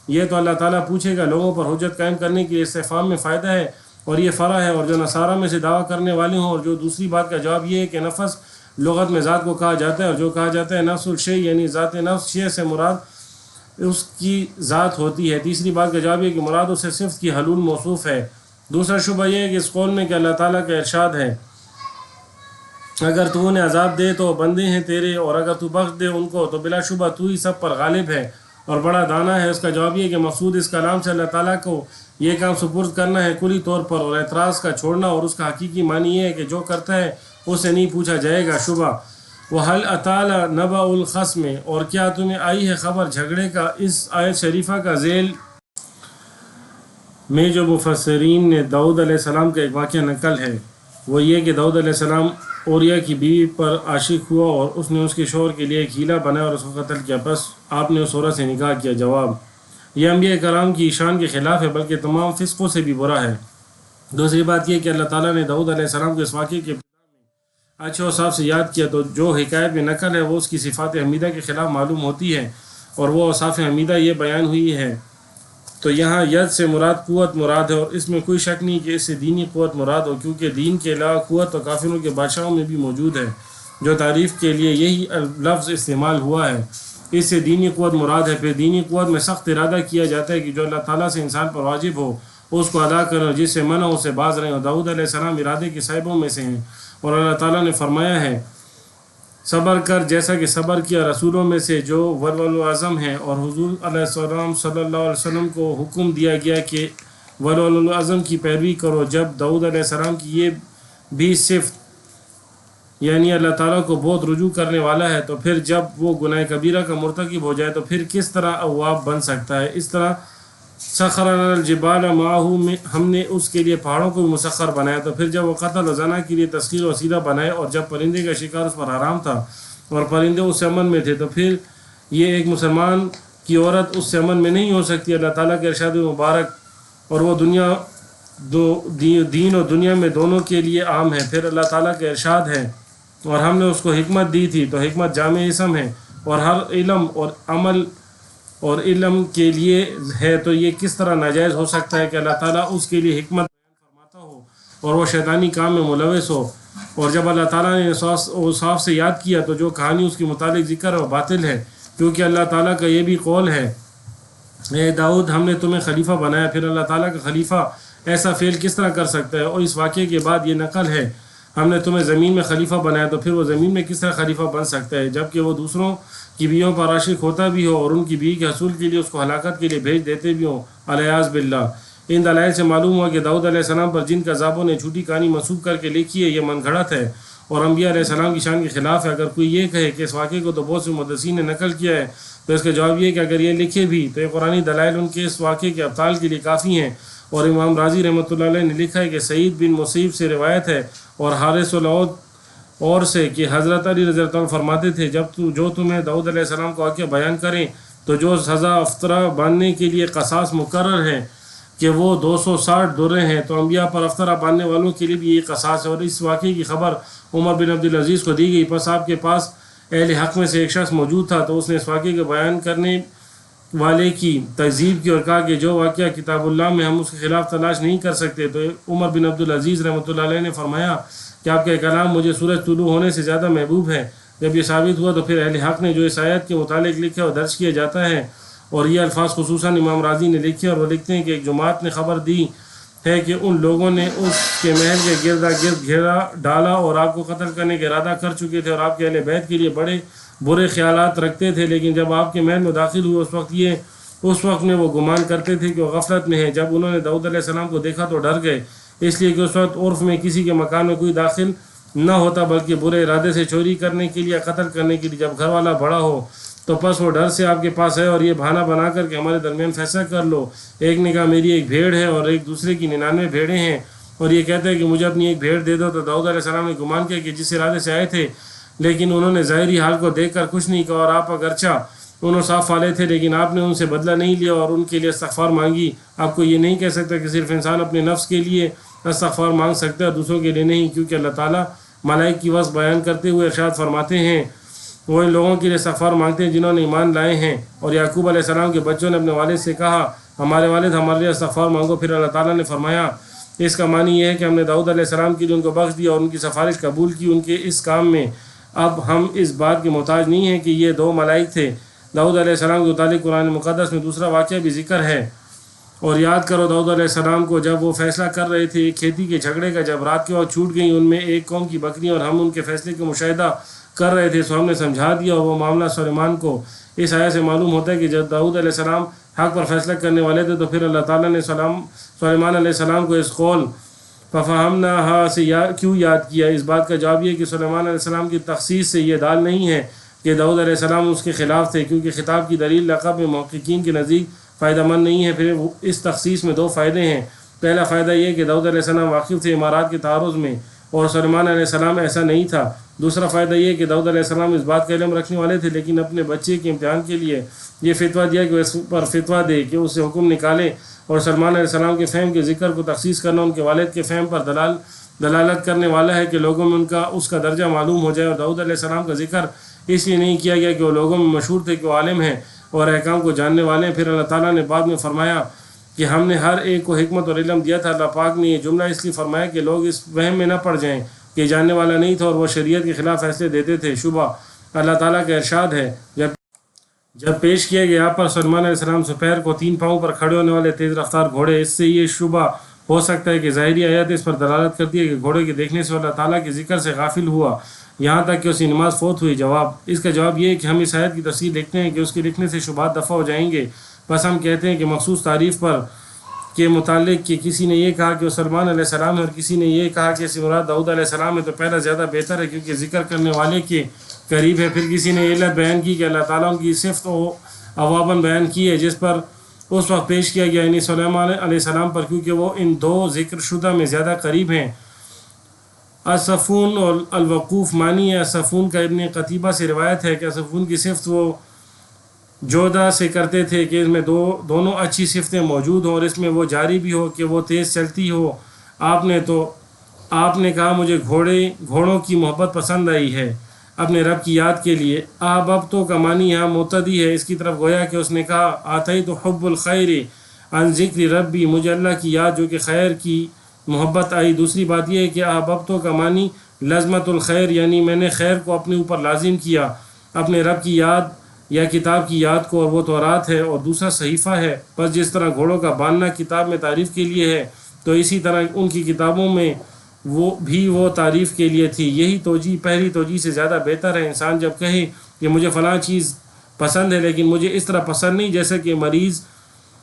یہ تو اللہ تعالیٰ پوچھے گا۔ لوگوں پر حجت قائم کرنے کے لیے استفہام میں فائدہ ہے، اور یہ فرع ہے، اور جو نصارہ میں سے دعویٰ کرنے والے ہوں۔ اور جو دوسری بات کا جواب یہ ہے کہ نفس لغت میں ذات کو کہا جاتا ہے، اور جو کہا جاتا ہے نفس الشیء یعنی ذات نفس، شیء سے مراد اس کی ذات ہوتی ہے۔ تیسری بات کا جواب یہ کہ مراد اسے صفت کی حلول موصوف ہے۔ دوسرا شبہ یہ ہے کہ اس قول میں کہ اللہ تعالیٰ کا ارشاد ہے اگر تو انہیں عذاب دے تو بندے ہیں تیرے، اور اگر تو بخش دے ان کو تو بلا شبہ تو ہی سب پر غالب ہے اور بڑا دانا ہے۔ اس کا جواب یہ ہے کہ مقصود اس کلام سے اللہ تعالیٰ کو یہ کام سپرد کرنا ہے کلی طور پر، اور اعتراض کا چھوڑنا، اور اس کا حقیقی معنی یہ ہے کہ جو کرتا ہے اس سے نہیں پوچھا جائے گا۔ شبہ، وَهَلْ أَتَاكَ نَبَأُ الْخَصْمِ، اور کیا تمہیں آئی ہے خبر جھگڑے کا؟ اس آیت شریفہ کا ذیل میں جو مفسرین نے داؤد علیہ السلام کا ایک واقعہ نقل ہے وہ یہ کہ داؤد علیہ السلام اوریا کی بیوی پر عاشق ہوا، اور اس نے اس کے شوہر کے لیے ایک ہیلا بنایا اور اس کو قتل کیا، بس آپ نے اس عورت سے نکاح کیا۔ جواب، یہ انبیاء کرام کی شان کے خلاف ہے، بلکہ تمام فسقوں سے بھی برا ہے۔ دوسری بات یہ کہ اللہ تعالیٰ نے داؤد علیہ السلام کو اس واقعے کے اچھے اور صاف سے یاد کیا، تو جو حکایت میں نقل ہے وہ اس کی صفات حمیدہ کے خلاف معلوم ہوتی ہے، اور وہ اوصاف حمیدہ یہ بیان ہوئی ہے۔ تو یہاں ید سے مراد قوت مراد ہے، اور اس میں کوئی شک نہیں کہ اس سے دینی قوت مراد ہو، کیونکہ دین کے علاوہ قوت تو کافروں کے بادشاہوں میں بھی موجود ہے، جو تعریف کے لیے یہی لفظ استعمال ہوا ہے۔ اس سے دینی قوت مراد ہے۔ پھر دینی قوت میں سخت ارادہ کیا جاتا ہے کہ جو اللہ تعالیٰ سے انسان پر واجب ہو اس کو ادا کریں، اور جس سے منع اسے باز رہیں، اور داؤد علیہ السلام ارادے کے صاحبوں میں سے ہیں، اور اللہ تعالیٰ نے فرمایا ہے صبر کر جیسا کہ صبر کیا رسولوں میں سے جو ولولعظم ہیں، اور حضور علیہ السلام صلی اللہ علیہ وسلم کو حکم دیا گیا کہ ولولعظم کی پیروی کرو۔ جب داؤد علیہ السلام کی یہ بھی صفت یعنی اللہ تعالیٰ کو بہت رجوع کرنے والا ہے، تو پھر جب وہ گناہ کبیرہ کا مرتکب ہو جائے تو پھر کس طرح اواب بن سکتا ہے؟ اس طرح سخر لنا الجبال معہ میں ہم نے اس کے لیے پہاڑوں کو بھی مسخر بنایا، تو پھر جب وہ قتل و زنا کے لیے تسخیر وسیلہ بنائے، اور جب پرندے کا شکار اس پر حرام تھا اور پرندے اس سے امن میں تھے، تو پھر یہ ایک مسلمان کی عورت اس سے امن میں نہیں ہو سکتی۔ اللہ تعالیٰ کے ارشاد مبارک اور وہ دنیا دین اور دنیا میں دونوں کے لیے عام ہے۔ پھر اللہ تعالیٰ کے ارشاد ہے اور ہم نے اس کو حکمت دی تھی، تو حکمت جامع اسم ہے اور ہر علم اور عمل اور علم کے لیے ہے، تو یہ کس طرح ناجائز ہو سکتا ہے کہ اللہ تعالیٰ اس کے لیے حکمت فرماتا ہو اور وہ شیطانی کام میں ملوث ہو۔ اور جب اللہ تعالیٰ نے صاف سے یاد کیا تو جو کہانی اس کے متعلق ذکر ہے وہ باطل ہے، کیونکہ اللہ تعالیٰ کا یہ بھی قول ہے، اے داؤد ہم نے تمہیں خلیفہ بنایا۔ پھر اللہ تعالیٰ کا خلیفہ ایسا فعل کس طرح کر سکتا ہے؟ اور اس واقعے کے بعد یہ نقل ہے، ہم نے تمہیں زمین میں خلیفہ بنایا، تو پھر وہ زمین میں کس طرح خلیفہ بن سکتا ہے جبکہ وہ دوسروں کی بیویوں پر عاشق ہوتا بھی ہو اور ان کی بیوی کے حصول کے لیے اس کو ہلاکت کے لیے بھیج دیتے بھی ہوں، الیاذ باللہ۔ ان دلائل سے معلوم ہوا کہ داؤد علیہ السلام پر جن کذابوں نے جھوٹی کہانی منسوب کر کے لکھی ہے یہ من گھڑت ہے اور انبیاء علیہ السلام کی شان کے خلاف ہے۔ اگر کوئی یہ کہے کہ اس واقعے کو تو بہت سے محدثین نے نقل کیا ہے، تو اس کا جواب یہ کہ اگر یہ لکھے بھی تو یہ قرآنی دلائل ان کے اس واقعے کے ابطال کے لیے کافی ہیں۔ اور امام راضی رحمۃ اللہ علیہ نے لکھا ہے کہ سعید بن مصیب سے روایت ہے اور حارث العود اور سے کہ حضرت علی رضی اللہ عنہ فرماتے تھے جو تمہیں داؤد علیہ السلام کا واقعہ بیان کریں تو جو سزا افطرہ باندھنے کے لیے قصاص مقرر ہے کہ وہ 260 درے ہیں، تو انبیاء پر افطرہ باندھنے والوں کے لیے بھی یہ قصاص ہے۔ اور اس واقعے کی خبر عمر بن عبدالعزیز کو دی گئی، پس آپ کے پاس اہل حق میں سے ایک شخص موجود تھا، تو اس نے اس واقعے کے بیان کرنے والے کی تہذیب کی اور کہا کہ جو واقعہ کتاب اللہ میں ہم اس کے خلاف تلاش نہیں کر سکتے۔ تو عمر بن عبدالعزیز رحمۃ اللہ علیہ نے فرمایا کہ آپ کا کلام مجھے سورج طلوع ہونے سے زیادہ محبوب ہے۔ جب یہ ثابت ہوا تو پھر اہل حق نے جو اس آیت کے متعلق لکھا اور درج کیا جاتا ہے، اور یہ الفاظ خصوصاً امام راضی نے لکھے اور وہ لکھتے ہیں کہ ایک جماعت نے خبر دی ہے کہ ان لوگوں نے اس کے محل کے گردا گرد گھیرا ڈالا اور آپ کو قتل کرنے کا ارادہ کر چکے تھے اور آپ کے اہل بیت کے لیے بڑے برے خیالات رکھتے تھے، لیکن جب آپ کے محل میں داخل ہوئے اس وقت میں وہ گمان کرتے تھے کہ وہ غفلت میں ہے۔ جب انہوں نے داؤد علیہ السلام کو دیکھا تو ڈر گئے، اس لیے کہ اس وقت عرف میں کسی کے مکان میں کوئی داخل نہ ہوتا بلکہ برے ارادے سے چوری کرنے کے لیے قتل کرنے کے لیے۔ جب گھر والا بڑا ہو تو پس وہ ڈر سے آپ کے پاس ہے اور یہ بہانہ بنا کر کے ہمارے درمیان فیصلہ کر لو۔ ایک نے کہا میری ایک بھیڑ ہے اور ایک دوسرے کی 99 بھیڑیں ہیں، اور یہ کہتا ہے کہ مجھے اپنی ایک بھیڑ دے دو۔ تو داؤد علیہ السلام نے گمان کیا کہ جس ارادے سے آئے تھے، لیکن انہوں نے ظاہری حال کو دیکھ کر کچھ نہیں کہا، اور آپ اگرچہ انہوں صاف والے تھے لیکن آپ نے ان سے بدلہ نہیں لیا اور ان کے لیے استغفار مانگی۔ آپ کو یہ نہیں کہہ سکتا کہ صرف انسان اپنے نفس کے لیے استغفار مانگ سکتا ہے، دوسروں کے لیے نہیں، کیونکہ اللہ تعالیٰ ملائک کی وصف بیان کرتے ہوئے ارشاد فرماتے ہیں وہ ان لوگوں کے لیے استغفار مانگتے ہیں جنہوں نے ایمان لائے ہیں۔ اور یعقوب علیہ السلام کے بچوں نے اپنے والد سے کہا ہمارے والد ہمارے لیے استغفار مانگو۔ پھر اللہ تعالیٰ نے فرمایا اس کا معنی یہ ہے کہ ہم نے داؤد علیہ السلام کے لیے ان کو بخش دیا اور ان کی سفارش قبول کی ان کے اس کام میں۔ اب ہم اس بات کے محتاج نہیں ہیں کہ یہ 2 ملائک تھے۔ داؤد علیہ السلام کے متعلق قرآن مقدس میں دوسرا واقعہ بھی ذکر ہے، اور یاد کرو داؤد علیہ السلام کو جب وہ فیصلہ کر رہے تھے ایک کھیتی کے جھگڑے کا، جب رات کے وقت چھوٹ گئیں ان میں ایک قوم کی بکریاں اور ہم ان کے فیصلے کا مشاہدہ کر رہے تھے، سو ہم نے سمجھا دیا اور وہ معاملہ سلیمان کو۔ اس آیت سے معلوم ہوتا ہے کہ جب داؤد علیہ السلام حق پر فیصلہ کرنے والے تھے تو پھر اللہ تعالیٰ نے سلیمان علیہ السلام کو اس قول فَفَهَمْنَاهَا سے کیوں یاد کیا؟ اس بات کا جواب یہ کہ سلیمان علیہ السلام کی تخصیص سے یہ دال نہیں ہے کہ داؤد علیہ السلام اس کے خلاف تھے، کیونکہ خطاب کی دلیل لقب میں محققین کے نزدیک فائدہ مند نہیں ہے۔ پھر اس تخصیص میں 2 فائدے ہیں۔ پہلا فائدہ یہ کہ داؤد علیہ السلام واقف تھے امارات کے تعارض میں اور سلیمان علیہ السلام ایسا نہیں تھا۔ دوسرا فائدہ یہ کہ داؤد علیہ السلام اس بات کا علم رکھنے والے تھے لیکن اپنے بچے کے امتحان کے لیے یہ فتویٰ دیا کہ وہ اس پر فتویٰ دے کہ اس سے حکم نکالے، اور سلیمان علیہ السلام کے فہم کے ذکر کو تخصیص کرنا ان کے والد کے فہم پر دلالت کرنے والا ہے کہ لوگوں میں اس کا درجہ معلوم ہو جائے۔ اور داؤد علیہ السلام کا ذکر اس لیے نہیں کیا گیا کہ وہ لوگوں میں مشہور تھے کہ وہ عالم ہیں اور احکام کو جاننے والے ہیں۔ پھر اللہ تعالیٰ نے بعد میں فرمایا کہ ہم نے ہر ایک کو حکمت اور علم دیا تھا۔ اللہ پاک نے یہ جملہ اس لیے فرمایا کہ لوگ اس وہم میں نہ پڑ جائیں کہ جاننے والا نہیں تھا اور وہ شریعت کے خلاف فیصلے دیتے تھے۔ شبہ اللہ تعالیٰ کا ارشاد ہے جب پیش کیا گیا آپ پر سلیمان علیہ السلام دوپہر کو 3 پاؤں پر کھڑے ہونے والے تیز رفتار گھوڑے، اس سے یہ شبہ ہو سکتا ہے کہ ظاہری آیت اس پر دلالت کرتی ہے کہ گھوڑے کے دیکھنے سے اللہ تعالیٰ کے ذکر سے غافل ہوا یہاں تک کہ اس کی نماز فوت ہوئی۔ جواب اس کا جواب یہ ہے کہ ہم اس آیت کی تفسیر لکھتے ہیں کہ اس کے لکھنے سے شبہات دفع ہو جائیں گے۔ بس ہم کہتے ہیں کہ مخصوص تعریف پر کے متعلق کہ کسی نے یہ کہا کہ وہ سلیمان علیہ السلام ہے اور کسی نے یہ کہا کہ اس سے مراد داؤد علیہ السلام ہے، تو پہلا زیادہ بہتر ہے کیونکہ ذکر کرنے والے کے قریب ہے۔ پھر کسی نے علت بیان کی کہ اللہ تعالیٰ ان کی صفت و عوابن بیان کی ہے جس پر اس وقت پیش کیا گیا یعنی سلیمان علیہ السلام پر، کیونکہ وہ ان 2 ذکر شدہ میں زیادہ قریب ہیں۔ الصفون اور الوقوف معنی ہے۔ الصفون کا ابن قتیبہ سے روایت ہے کہ الصفون کی صفت وہ جودہ سے کرتے تھے کہ اس میں دونوں اچھی صفتیں موجود ہوں اور اس میں وہ جاری بھی ہو کہ وہ تیز چلتی ہو. آپ نے کہا مجھے گھوڑوں کی محبت پسند آئی ہے اپنے رب کی یاد کے لیے. احببتو کا معنی یہاں متعدی ہے اس کی طرف گویا کہ اس نے کہا آتیت حب الخیر عن ذکر ربی، مجھے اللہ کی یاد جو کہ خیر کی محبت آئی. دوسری بات یہ ہے کہ احببتو کا معنی لازمت الخیر، یعنی میں نے خیر کو اپنے اوپر لازم کیا، اپنے رب کی یاد یا کتاب کی یاد کو، اور وہ تورات ہے اور دوسرا صحیفہ ہے. بس جس طرح گھوڑوں کا باندھنا کتاب میں تعریف کے لیے ہے تو اسی طرح ان کی کتابوں میں وہ تعریف کے لیے تھی. یہی توجیہ پہلی توجیہ سے زیادہ بہتر ہے. انسان جب کہے کہ مجھے فلاں چیز پسند ہے لیکن مجھے اس طرح پسند نہیں جیسے کہ مریض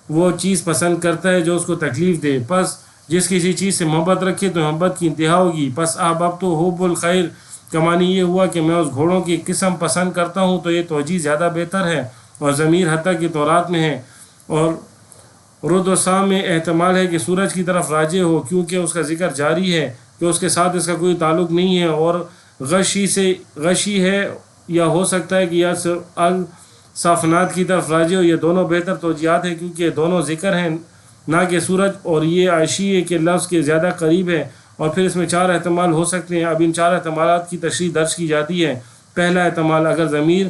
وہ چیز پسند کرتا ہے جو اس کو تکلیف دے. پس جس کسی چیز سے محبت رکھے تو محبت کی انتہا ہوگی. پس احببتو حب الخیر کا معنی یہ ہوا کہ میں اس گھوڑوں کی قسم پسند کرتا ہوں، تو یہ توجیہ زیادہ بہتر ہے. اور ضمیر حتیٰ کہ تورات میں ہے. اور رد و سام میں احتمال ہے کہ سورج کی طرف راجع ہو کیونکہ اس کا ذکر جاری ہے کہ اس کے ساتھ اس کا کوئی تعلق نہیں ہے. اور غشی ہے یا ہو سکتا ہے کہ یا الصافنات کی طرف راجع ہو. یہ دونوں بہتر توجیہات ہیں کیونکہ دونوں ذکر ہیں نہ کہ سورج، اور یہ عائشی ہے کہ لفظ کے زیادہ قریب ہے. اور پھر اس میں 4 احتمال ہو سکتے ہیں. اب ان 4 احتمالات کی تشریح درج کی جاتی ہے. پہلا احتمال، اگر ضمیر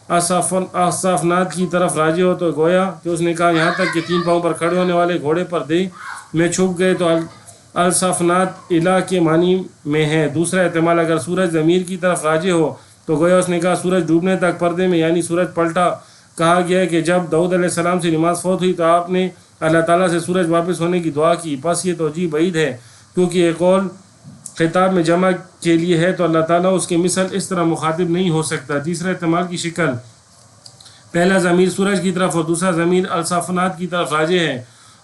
الصافنات کی طرف راجع ہو تو گویا کہ اس نے کہا یہاں تک کہ 3 پاؤں پر کھڑے ہونے والے گھوڑے پر دے میں چھپ گئے، تو الصافنات الہ کے معنی میں ہے. دوسرا احتمال، اگر سورج ضمیر کی طرف راجع ہو تو گویا اس نے کہا سورج ڈوبنے تک پردے میں، یعنی سورج پلٹا. کہا گیا ہے کہ جب داؤد علیہ السلام سے نماز فوت ہوئی تو آپ نے اللہ تعالیٰ سے سورج واپس ہونے کی دعا کی. پس یہ توجیہ بعید ہے کیونکہ یہ قول خطاب میں جمع کے لیے ہے تو اللہ تعالیٰ اس کے مثل اس طرح مخاطب نہیں ہو سکتا. تیسرے احتمال کی شکل، پہلا ضمیر سورج کی طرف اور دوسرا ضمیر الصافنات کی طرف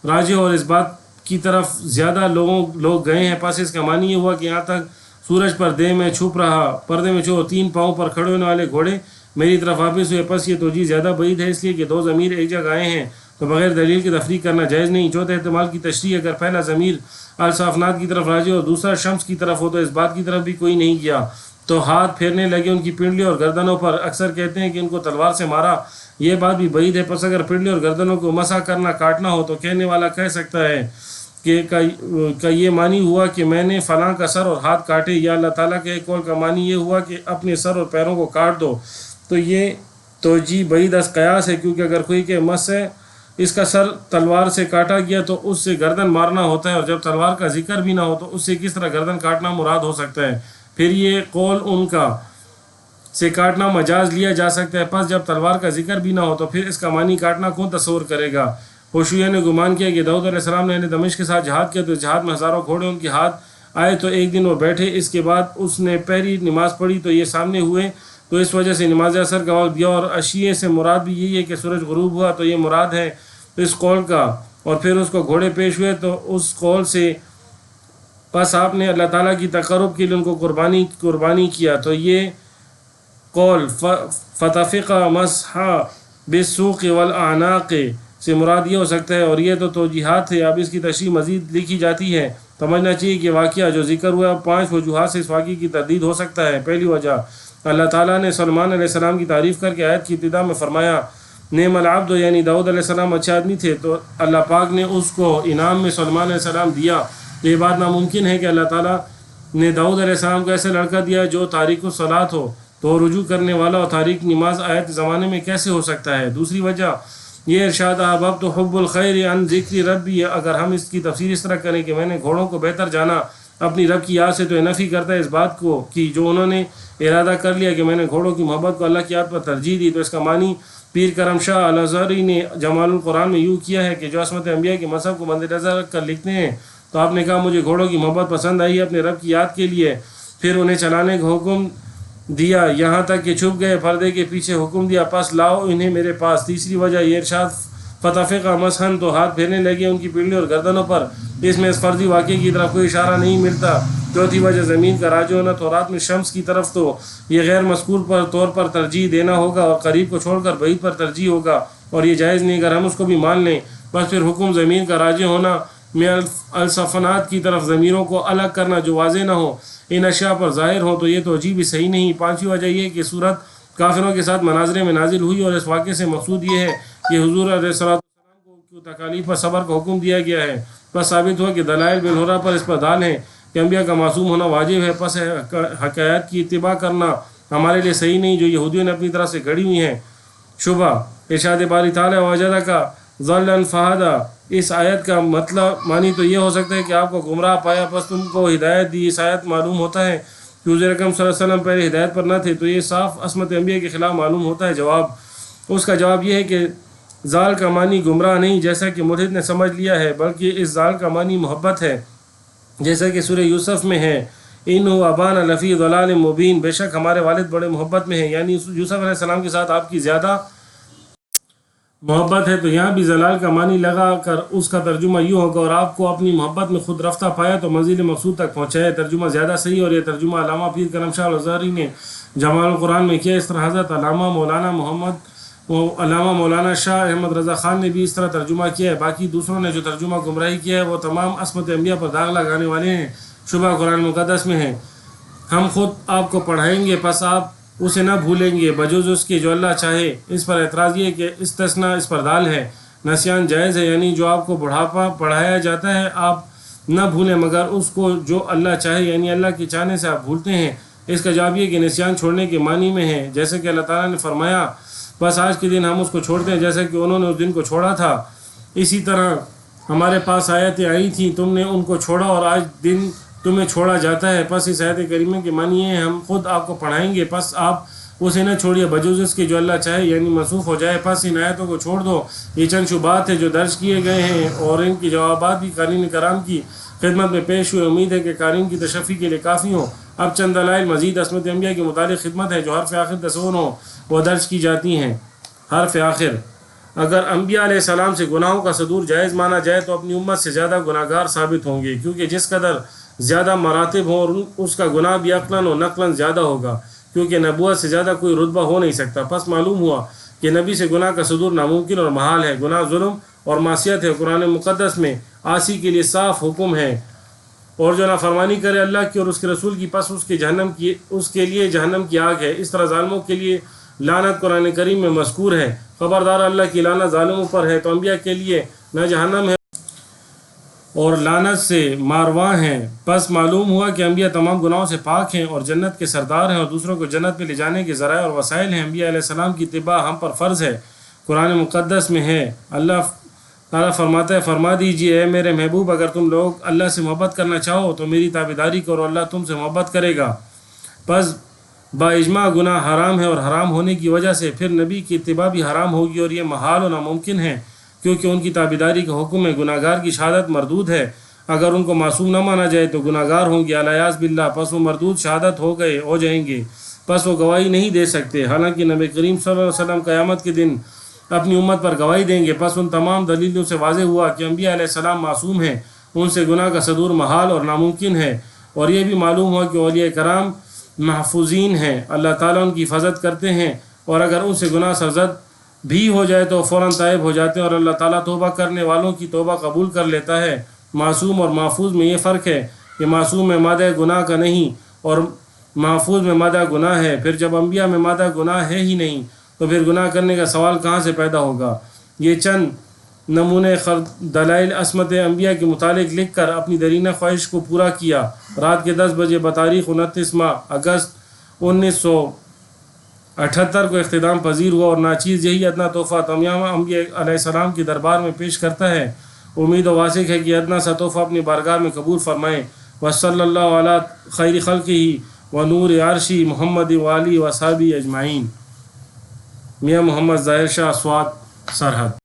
راجع اور اس بات کی طرف زیادہ لوگ گئے ہیں. پس اس کا معنی یہ ہوا کہ یہاں تک سورج پردے میں چھپ 3 پاؤں پر کھڑے ہونے والے گھوڑے میری طرف واپس ہوئے. پس یہ توجیہ زیادہ بعید ہے اس لیے کہ 2 ضمیر ایک جگہ آئے ہیں تو بغیر دلیل کے تفریق کرنا جائز نہیں. چوتھے احتمال کی تشریح، اگر پہلا ضمیر الصافنات کی طرف راجع اور دوسرا شمس کی طرف ہو تو اس بات کی طرف بھی کوئی نہیں گیا تو ہاتھ پھیرنے لگے ان کی پنڈلی اور گردنوں پر. اکثر کہتے ہیں کہ ان کو تلوار سے مارا، یہ بات بھی بعید ہے. پس اگر پنڈلی اور گردنوں کو مسح کرنا کاٹنا ہو تو کہنے والا کہہ سکتا ہے کہ کا یہ معنی ہوا کہ میں نے فلاں کا سر اور ہاتھ کاٹے، یا اللہ تعالیٰ کے ایک قول کا معنی یہ ہوا کہ اپنے سر اور پیروں کو کاٹ دو. تو یہ توجیہ بعید از قیاس ہے کیونکہ اگر کوئی کہ مس ہے اس کا سر تلوار سے کاٹا گیا تو اس سے گردن مارنا ہوتا ہے، اور جب تلوار کا ذکر بھی نہ ہو تو اس سے کس طرح گردن کاٹنا مراد ہو سکتا ہے. پھر یہ قول ان کا سے کاٹنا مجاز لیا جا سکتا ہے. پس جب تلوار کا ذکر بھی نہ ہو تو پھر اس کا معنی کاٹنا کون تصور کرے گا. ہوشیہ نے گمان کیا کہ داؤد علیہ السلام نے دمشق کے ساتھ جہاد کیا تو جہاد میں ہزاروں گھوڑے ان کے ہاتھ آئے تو ایک دن وہ بیٹھے. اس کے بعد اس نے پہلی نماز پڑھی تو یہ سامنے ہوئے تو اس وجہ سے نماز اثر کا وقت دیا. اور عشیے سے مراد بھی یہی ہے کہ سورج غروب ہوا تو یہ مراد ہے اس قول کا. اور پھر اس کو گھوڑے پیش ہوئے تو اس قول سے پس آپ نے اللہ تعالیٰ کی تقرب کے لیے ان کو قربانی کیا. تو یہ قول فتفقہ مسح بالسوق والاعناق سے مراد یہ ہو سکتا ہے. اور یہ تو توجیہات ہے. اب اس کی تشریح مزید لکھی جاتی ہے. سمجھنا چاہیے کہ واقعہ جو ذکر ہوا 5 وجوہات سے اس واقعے کی تردید ہو سکتا ہے. پہلی وجہ، اللہ تعالیٰ نے سلمان علیہ السلام کی تعریف کر کے آیت کی ابتدا میں فرمایا نعم العبد، یعنی داؤد علیہ السلام اچھے آدمی تھے، تو اللہ پاک نے اس کو انعام میں سلمان علیہ السلام دیا. تو یہ بات ناممکن ہے کہ اللہ تعالیٰ نے داؤد علیہ السلام کو ایسے لڑکا دیا جو تاریک الصلاۃ ہو، تو رجوع کرنے والا اور تاریک نماز آیت زمانے میں کیسے ہو سکتا ہے. دوسری وجہ یہ ارشاد احببت حب الخیر عن ذکر ربی، اگر ہم اس کی تفسیر اس طرح کریں کہ میں نے گھوڑوں کو بہتر جانا اپنی رب کی یاد سے، تو یہ نفی کرتا ہے اس بات کو کہ جو انہوں نے ارادہ کر لیا کہ میں نے گھوڑوں کی محبت کو اللہ کی یاد پر ترجیح دی. تو اس کا معنی پیر کرم شاہ الازہری نے جمال القرآن میں یوں کیا ہے کہ جو عصمت انبیاء کے مذہب کو مد نظر رکھ کر لکھتے ہیں تو آپ نے کہا مجھے گھوڑوں کی محبت پسند آئی ہے اپنے رب کی یاد کے لیے، پھر انہیں چلانے کا حکم دیا یہاں تک کہ چھپ گئے، پردے کے پیچھے حکم دیا پس لاؤ انہیں میرے پاس. تیسری وجہ یہ ارشاد فتفقہ مسحن، تو ہاتھ پھیرنے لگے ان کی پنڈلی اور گردنوں پر. اس میں اس فرضی واقعے کی طرف کوئی اشارہ نہیں ملتا. چوتھی وجہ زمین کا راجع ہونا تورات میں شمس کی طرف، تو یہ غیر مذکور طور پر ترجیح دینا ہوگا اور قریب کو چھوڑ کر بعید پر ترجیح ہوگا، اور یہ جائز نہیں. اگر ہم اس کو بھی مان لیں بس پھر حکم زمین کا راجع ہونا میں الصفنات کی طرف ضمیروں کو الگ کرنا جو واضح نہ ہو ان اشیاء پر ظاہر ہو تو یہ توجیہ بھی صحیح نہیں. پانچویں وجہ یہ کہ صورت کافروں کے ساتھ مناظرے میں نازل ہوئی، اور اس واقعے سے مقصود یہ ہے کہ حضور علیہ السلام کو تکالیف پر صبر کا حکم دیا گیا ہے۔ پس ثابت ہوا کہ دلائل بالہرا پر اس پر دال ہیں کہ انبیاء کا معصوم ہونا واجب ہے، پس حکایات کی اتباع کرنا ہمارے لیے صحیح نہیں جو یہودیوں نے اپنی طرف سے گھڑی ہوئی ہیں۔ شبہ ارشاد باری تعالیٰ وجدہ کا ضلًا فہدیٰ، اس آیت کا مطلب معنی تو یہ ہو سکتا ہے کہ آپ کو گمراہ پایا پس تم کو ہدایت دی۔ اس آیت معلوم ہوتا ہے کہ حضور اکرم صلی اللہ علیہ وسلم پہلے ہدایت پر نہ تھے، تو یہ صاف عصمت انبیاء کے خلاف معلوم ہوتا ہے۔ جواب، اس کا جواب یہ ہے کہ ضال کا معنی گمراہ نہیں جیسا کہ ملحد نے سمجھ لیا ہے، بلکہ اس ضال کا معنی محبت ہے، جیسا کہ سورہ یوسف میں ہے انہ ابان لفی ضلال مبین، بے شک ہمارے والد بڑے محبت میں ہیں، یعنی یوسف علیہ السلام کے ساتھ آپ کی زیادہ محبت ہے۔ تو یہاں بھی ضلال کا معنی لگا کر اس کا ترجمہ یوں ہوگا اور آپ کو اپنی محبت میں خود رفتہ پایا تو منزل مقصود تک پہنچائے۔ ترجمہ زیادہ صحیح، اور یہ ترجمہ علامہ پیر کرم شاہ الازہری نے جمال القرآن میں کیا۔ اس طرح حضرت علامہ مولانا شاہ احمد رضا خان نے بھی اس طرح ترجمہ کیا ہے۔ باقی دوسروں نے جو ترجمہ گمراہی کیا ہے وہ تمام عصمت انبیاء پر داغ لگانے والے ہیں۔ شبہ قرآن مقدس میں ہے ہم خود آپ کو پڑھائیں گے پس آپ اسے نہ بھولیں گے بجوز اس کے جو اللہ چاہے۔ اس پر اعتراض یہ ہے کہ استثناء اس پر دال ہے، نسیان جائز ہے، یعنی جو آپ کو پڑھایا جاتا ہے آپ نہ بھولیں مگر اس کو جو اللہ چاہے، یعنی اللہ کے چاہنے سے آپ بھولتے ہیں۔ اس کا جواب یہ کہ نسیان چھوڑنے کے معنی میں ہے، جیسے کہ اللہ تعالیٰ نے فرمایا بس آج کے دن ہم اس کو چھوڑتے ہیں جیسا کہ انہوں نے اس دن کو چھوڑا تھا۔ اسی طرح ہمارے پاس آیتیں آئی تھیں، تم نے ان کو چھوڑا اور آج دن تمہیں چھوڑا جاتا ہے۔ پس اس آیت کریمہ کے معنی یہ ہے ہم خود آپ کو پڑھائیں گے پس آپ اسے نہ چھوڑیے بجوز اس کے جو اللہ چاہے، یعنی منسوخ ہو جائے۔ پس ان آیتوں کو چھوڑ دو۔ یہ چند شبہات ہیں جو درج کیے گئے ہیں اور ان کی جوابات بھی قارئین کرام کی خدمت میں پیش ہوئے، امید ہے کہ قارئین کی تشفی کے لیے کافی ہوں۔ اب چند دلائل مزید عصمت انبیاء کے متعلق خدمت ہے جو حرف آخر تصور ہوں وہ درج کی جاتی ہیں۔ حرف آخر، اگر انبیاء علیہ السلام سے گناہوں کا صدور جائز مانا جائے تو اپنی امت سے زیادہ گناہ گار ثابت ہوں گے، کیونکہ جس قدر زیادہ مراتب ہوں اور اس کا گناہ بھی عقلاً و نقلاً زیادہ ہوگا، کیونکہ نبوت سے زیادہ کوئی رتبہ ہو نہیں سکتا۔ پس معلوم ہوا کہ نبی سے گناہ کا صدور ناممکن اور محال ہے۔ گناہ ظلم اور معصیت ہے۔ قرآن مقدس میں عاصی کے لیے صاف حکم ہے، اور جو نافرمانی کرے اللہ کی اور اس کے رسول کی پس اس کے لیے جہنم کی آگ ہے۔ اس طرح ظالموں کے لیے لعنت قرآن کریم میں مذکور ہے۔ خبردار اللہ کی لعنت ظالموں پر ہے، تو انبیاء کے لیے نہ جہنم ہے اور لعنت سے مارواں ہیں۔ پس معلوم ہوا کہ انبیاء تمام گناہوں سے پاک ہیں اور جنت کے سردار ہیں اور دوسروں کو جنت پہ لے جانے کے ذرائع اور وسائل ہیں۔ انبیاء علیہ السلام کی اتباع ہم پر فرض ہے۔ قرآن مقدس میں ہے اللہ تعالیٰ فرماتا ہے فرما دیجئے اے میرے محبوب اگر تم لوگ اللہ سے محبت کرنا چاہو تو میری تابعداری کرو، اللہ تم سے محبت کرے گا۔ پس با اجماع گناہ حرام ہے اور حرام ہونے کی وجہ سے پھر نبی کی اتباع بھی حرام ہوگی، اور یہ محال و ناممکن ہے کیونکہ ان کی تابعداری کا حکم ہے۔ گناہ گار کی شہادت مردود ہے، اگر ان کو معصوم نہ مانا جائے تو گناہ گار ہوں گے الیاذ باللہ، پس وہ مردود شہادت ہو جائیں گے، پس وہ گواہی نہیں دے سکتے۔ حالانکہ نبی کریم صلی اللہ علیہ وسلم قیامت کے دن اپنی امت پر گواہی دیں گے۔ پس ان تمام دلیلوں سے واضح ہوا کہ انبیاء علیہ السلام معصوم ہیں، ان سے گناہ کا صدور محال اور ناممکن ہے، اور یہ بھی معلوم ہوا کہ اولیاء کرام محفوظین ہیں، اللہ تعالیٰ ان کی حفاظت کرتے ہیں، اور اگر ان سے گناہ سرزد بھی ہو جائے تو فوراً تائب ہو جاتے ہیں اور اللہ تعالیٰ توبہ کرنے والوں کی توبہ قبول کر لیتا ہے۔ معصوم اور محفوظ میں یہ فرق ہے کہ معصوم میں مادہ گناہ کا نہیں اور محفوظ میں مادہ گناہ ہے۔ پھر جب انبیاء میں مادہ گناہ ہے ہی نہیں تو پھر گناہ کرنے کا سوال کہاں سے پیدا ہوگا؟ یہ چند نمونے دلائل عصمت انبیاء کے متعلق لکھ کر اپنی درینہ خواہش کو پورا کیا۔ رات کے 10 بجے بتاریخ 29 ماہ اگست 1978 کو اختتام پذیر ہوا، اور ناچیز یہی ادنا تحفہ تمام انبیاء علیہ السلام کے دربار میں پیش کرتا ہے۔ امید و واثق ہے کہ ادنا سا تحفہ اپنی بارگاہ میں قبول فرمائیں۔ وصلی اللہ علی خیر خلقہ و نور عرشی محمد والی و صحابہ اجمعین۔ میاں محمد ظاہر شاہ، سوات، سرحد۔